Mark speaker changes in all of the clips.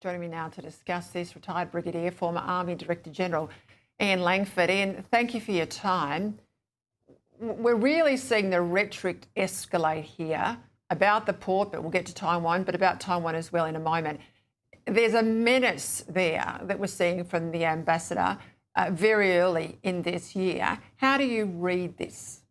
Speaker 1: Joining me now to discuss this, retired Brigadier, former Army Director General Ian Langford. Ian, thank you for your time. We're really seeing the rhetoric escalate here about the port, but we'll get to Taiwan, but about Taiwan as well in a moment. There's a menace there that we're seeing from the ambassador very early in this year. How do you read this?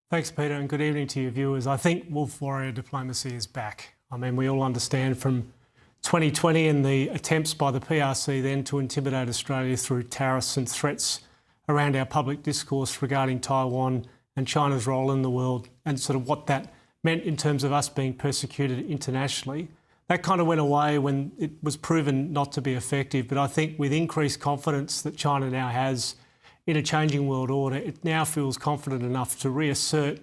Speaker 2: Thanks, Peter, and good evening to your viewers. I think wolf warrior diplomacy is back. I mean, we all understand from 2020 and the attempts by the PRC then to intimidate Australia through tariffs and threats around our public discourse regarding Taiwan and China's role in the world and sort of what that meant in terms of us being persecuted internationally. That kind of went away when it was proven not to be effective. But I think with increased confidence that China now has in a changing world order, it now feels confident enough to reassert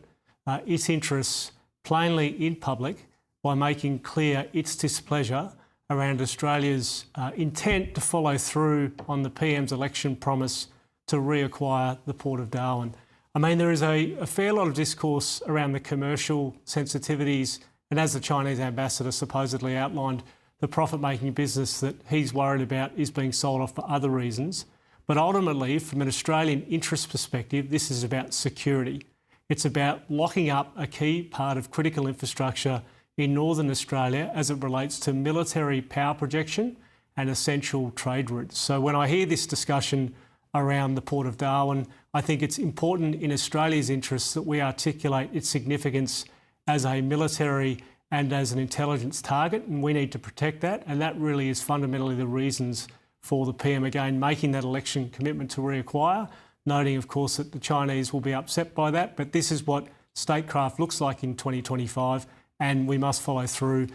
Speaker 2: its interests plainly in public by making clear its displeasure around Australia's intent to follow through on the PM's election promise to reacquire the Port of Darwin. I mean, there is a fair lot of discourse around the commercial sensitivities, and as the Chinese ambassador supposedly outlined, the profit-making business that he's worried about is being sold off for other reasons. But ultimately, from an Australian interest perspective, this is about security. It's about locking up a key part of critical infrastructure in Northern Australia as it relates to military power projection and essential trade routes. So when I hear this discussion around the Port of Darwin, I think it's important in Australia's interests that we articulate its significance as a military and as an intelligence target, and we need to protect that. And that really is fundamentally the reasons for the PM, again, making that election commitment to reacquire, noting, of course, that the Chinese will be upset by that. But this is what statecraft looks like in 2025, and we must follow through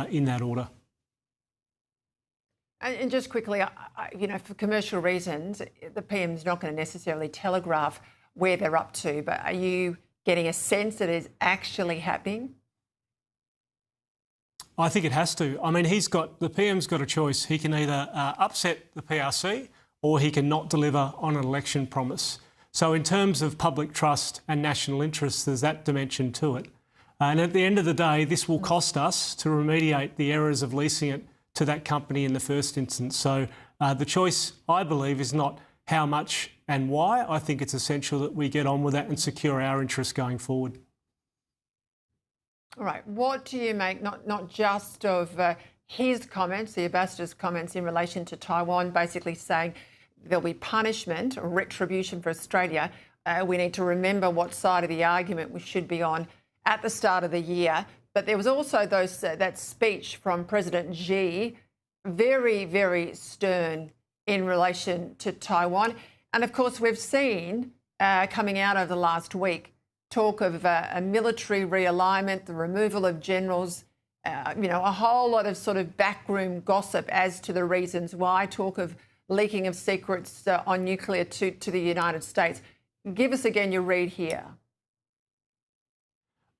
Speaker 2: in that order.
Speaker 1: And just quickly, you know, for commercial reasons, the PM's not going to necessarily telegraph where they're up to, but are you getting a sense that it's actually happening?
Speaker 2: I think it has to. I mean, the PM's got a choice. He can either upset the PRC or he can not deliver on an election promise. So in terms of public trust and national interest, there's that dimension to it. And at the end of the day, this will cost us to remediate the errors of leasing it to that company in the first instance. So the choice, I believe, is not how much and why. I think it's essential that we get on with that and secure our interests going forward.
Speaker 1: All right. What do you make, not just of his comments, the ambassador's comments in relation to Taiwan, basically saying there'll be punishment or retribution for Australia. We need to remember what side of the argument we should be on at the start of the year. But there was also that speech from President Xi, very, very stern in relation to Taiwan. And of course, we've seen coming out of the last week talk of a military realignment, the removal of generals, you know, a whole lot of sort of backroom gossip as to the reasons why, talk of leaking of secrets on nuclear to the United States. Give us again your read here.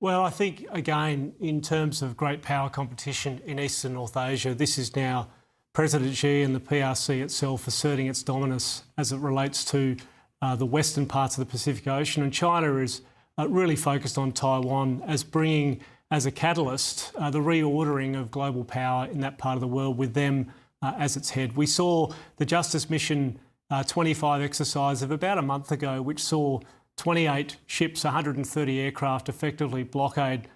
Speaker 2: Well, I think, again, in terms of great power competition in East and North Asia, this is now President Xi and the PRC itself asserting its dominance as it relates to the western parts of the Pacific Ocean. And China is really focused on Taiwan as bringing, as a catalyst, the reordering of global power in that part of the world with them as its head. We saw the Justice Mission 25 exercise of about a month ago, which saw 28 ships, 130 aircraft effectively blockade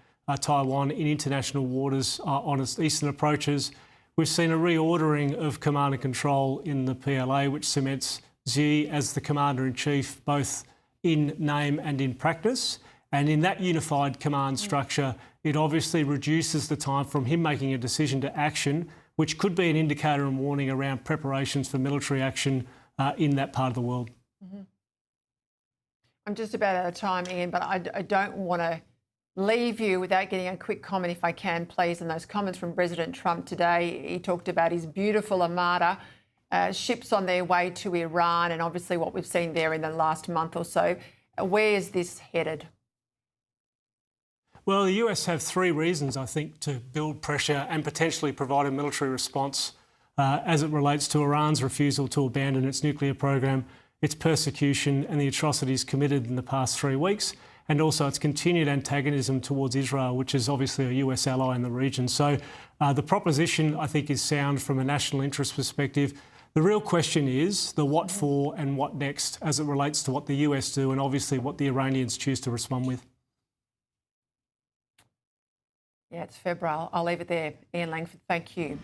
Speaker 2: Taiwan in international waters on its eastern approaches. We've seen a reordering of command and control in the PLA, which cements Xi as the Commander-in-Chief, both in name and in practice. And in that unified command structure, it obviously reduces the time from him making a decision to action, which could be an indicator and warning around preparations for military action in that part of the world.
Speaker 1: Mm-hmm. I'm just about out of time, Ian, but I don't want to leave you without getting a quick comment, if I can, please, on those comments from President Trump today. He talked about his beautiful armada, ships on their way to Iran, and obviously what we've seen there in the last month or so. Where is this headed?
Speaker 2: Well, the US have three reasons, I think, to build pressure and potentially provide a military response as it relates to Iran's refusal to abandon its nuclear program, its persecution and the atrocities committed in the past 3 weeks, and also its continued antagonism towards Israel, which is obviously a US ally in the region. So the proposition, I think, is sound from a national interest perspective. The real question is the what for and what next as it relates to what the US do and obviously what the Iranians choose to respond with.
Speaker 1: Yeah, it's febrile. I'll leave it there. Ian Langford, thank you.